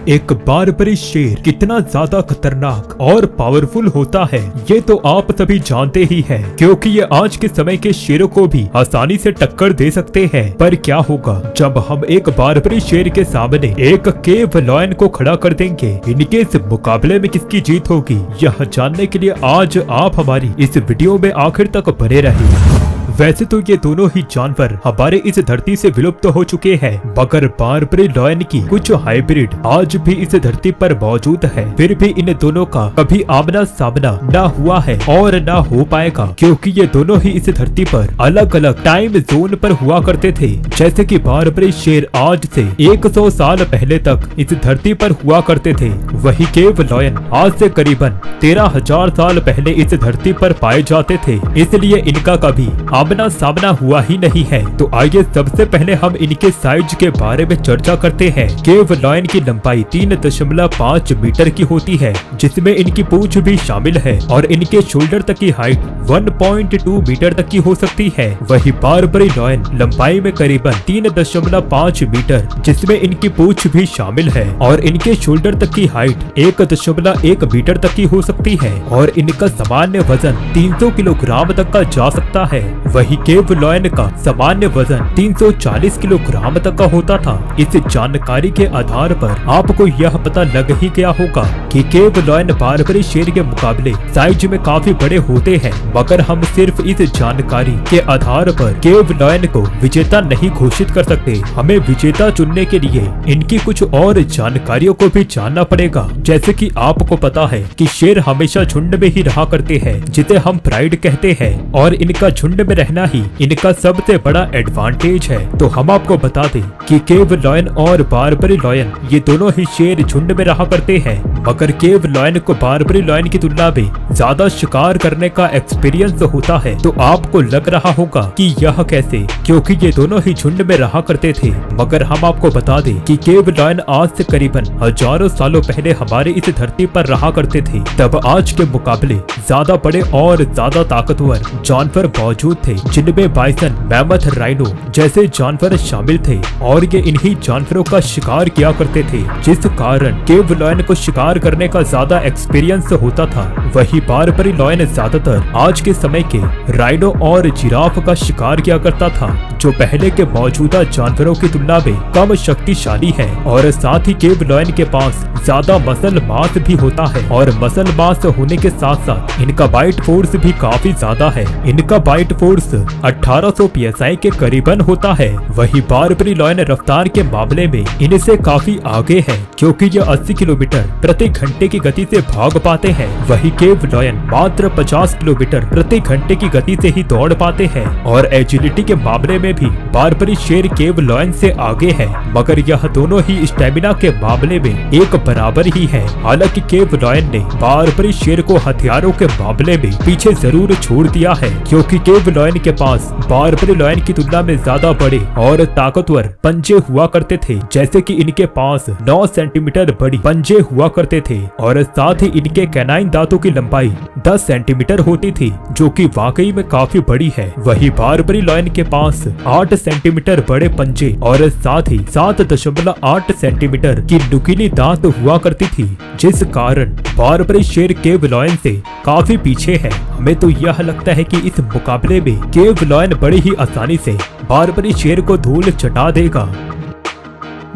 एक बारबरी शेर कितना ज्यादा खतरनाक और पावरफुल होता है ये तो आप सभी जानते ही हैं, क्योंकि ये आज के समय के शेरों को भी आसानी से टक्कर दे सकते हैं। पर क्या होगा जब हम एक बारबरी शेर के सामने एक केव लॉयन को खड़ा कर देंगे? इनके इस मुकाबले में किसकी जीत होगी, यह जानने के लिए आज आप हमारी इस वीडियो में आखिर तक बने रहिए। वैसे तो ये दोनों ही जानवर हमारे इस धरती से विलुप्त हो चुके हैं, मगर बारबरी लॉयन की कुछ हाइब्रिड आज भी इस धरती पर मौजूद है। फिर भी इन दोनों का कभी आमना सामना न हुआ है और न हो पाएगा, क्योंकि ये दोनों ही इस धरती पर अलग अलग टाइम जोन पर हुआ करते थे। जैसे कि बारबरी शेर आज से 100 साल पहले तक इस धरती पर हुआ करते थे, वही केव लॉयन आज से करीबन 13,000 साल पहले इस धरती पर पाए जाते थे। इसलिए इनका कभी आमना सामना हुआ ही नहीं है। तो आइए सबसे पहले हम इनके साइज के बारे में चर्चा करते हैं। केव लॉयन की लंबाई 3.5 मीटर की होती है, जिसमें इनकी पूंछ भी शामिल है, और इनके शोल्डर तक की हाइट 1.2 मीटर तक की हो सकती है। वही बारबरी लॉयन लंबाई में करीबन 3.5 मीटर, जिसमें इनकी पूंछ भी शामिल है, और इनके शोल्डर तक की हाइट 1.1 मीटर तक की हो सकती है, और इनका सामान्य वजन 300 किलोग्राम तक का जा सकता है। वही केव लॉयन का सामान्य वजन 340 किलोग्राम तक का होता था। इस जानकारी के आधार पर आपको यह पता लग ही गया होगा कि केव लॉयन बारबरी शेर के मुकाबले साइज में काफी बड़े होते हैं, मगर हम सिर्फ इस जानकारी के आधार पर केव लॉयन को विजेता नहीं घोषित कर सकते। हमें विजेता चुनने के लिए इनकी कुछ और जानकारियों को भी जानना पड़ेगा। जैसे कि आपको पता है कि शेर हमेशा झुंड में ही रहा करते हैं, जिसे हम प्राइड कहते हैं, और इनका झुंड में रहना ही इनका सबसे बड़ा एडवांटेज है। तो हम आपको बता दें कि केव लॉयन और बारबरी लॉयन ये दोनों ही शेर झुंड में रहा करते हैं, मगर केव लॉयन को बारबरी लॉयन की तुलना में ज्यादा शिकार करने का एक्सपीरियंस होता है। तो आपको लग रहा होगा कि यह कैसे, क्योंकि ये दोनों ही झुंड में रहा करते थे। मगर हम आपको बता दें कि केव लॉयन आज से करीबन हजारों सालों पहले हमारे इस धरती पर रहा करते थे। तब आज के मुकाबले ज्यादा बड़े और ज्यादा ताकतवर जानवर मौजूद थे, जिनमें बाइसन, मैमथ, राइनो जैसे जानवर शामिल थे, और ये इन्हीं जानवरों का शिकार किया करते थे, जिस कारण केव लॉयन को शिकार करने का ज्यादा एक्सपीरियंस होता था। वही बारबरी लॉयन ज्यादातर आज के समय के राइनो और जिराफ का शिकार किया करता था, जो पहले के मौजूदा जानवरों की तुलना में कम शक्तिशाली है। और साथ ही केव लॉयन के पास ज्यादा मसल मास भी होता है, और मसल मास होने के साथ साथ इनका बाइट फोर्स भी काफी ज्यादा है। इनका बाइट फोर्स 1800 PSI के करीबन होता है। वही बारबरी लॉयन रफ्तार के मामले में इनसे काफी आगे है, क्योंकि ये 80 किलोमीटर प्रति घंटे की गति से भाग पाते हैं। वही केव लॉयन मात्र 50 किलोमीटर प्रति घंटे की गति से ही दौड़ पाते हैं, और एजिलिटी के मामले में भी बारबरी शेर केव लॉयन से आगे है, मगर यह दोनों ही स्टेमिना के मामले में एक बराबर ही है। हालांकि केव लॉयन ने बारबरी शेर को हथियारों के मामले में पीछे जरूर छोड़ दिया है, क्योंकि केव लॉयन के पास बारबरी लॉयन की तुलना में ज्यादा बड़े और ताकतवर पंजे हुआ करते थे। जैसे कि इनके पास 9 सेंटीमीटर बड़ी पंजे हुआ करते थे, और साथ ही इनके कैनाइन दांतों की लंबाई 10 सेंटीमीटर होती थी, जो कि वाकई में काफी बड़ी है। वही बारबरी लॉयन के पास 8 सेंटीमीटर बड़े पंजे और साथ ही 7.8 सेंटीमीटर की नुकीली दांत हुआ करती थी, जिस कारण बारबरी शेर केव लॉयन से काफी पीछे है। हमें तो यह लगता है कि इस मुकाबले में केव लॉयन बड़ी ही आसानी से बारबरी शेर को धूल चटा देगा।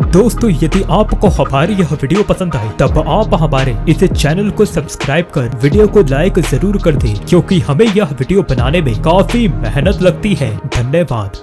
दोस्तों, यदि आपको हमारी यह वीडियो पसंद आए तब आप हमारे इस चैनल को सब्सक्राइब कर वीडियो को लाइक जरूर कर दें, क्योंकि हमें यह वीडियो बनाने में काफी मेहनत लगती है। धन्यवाद।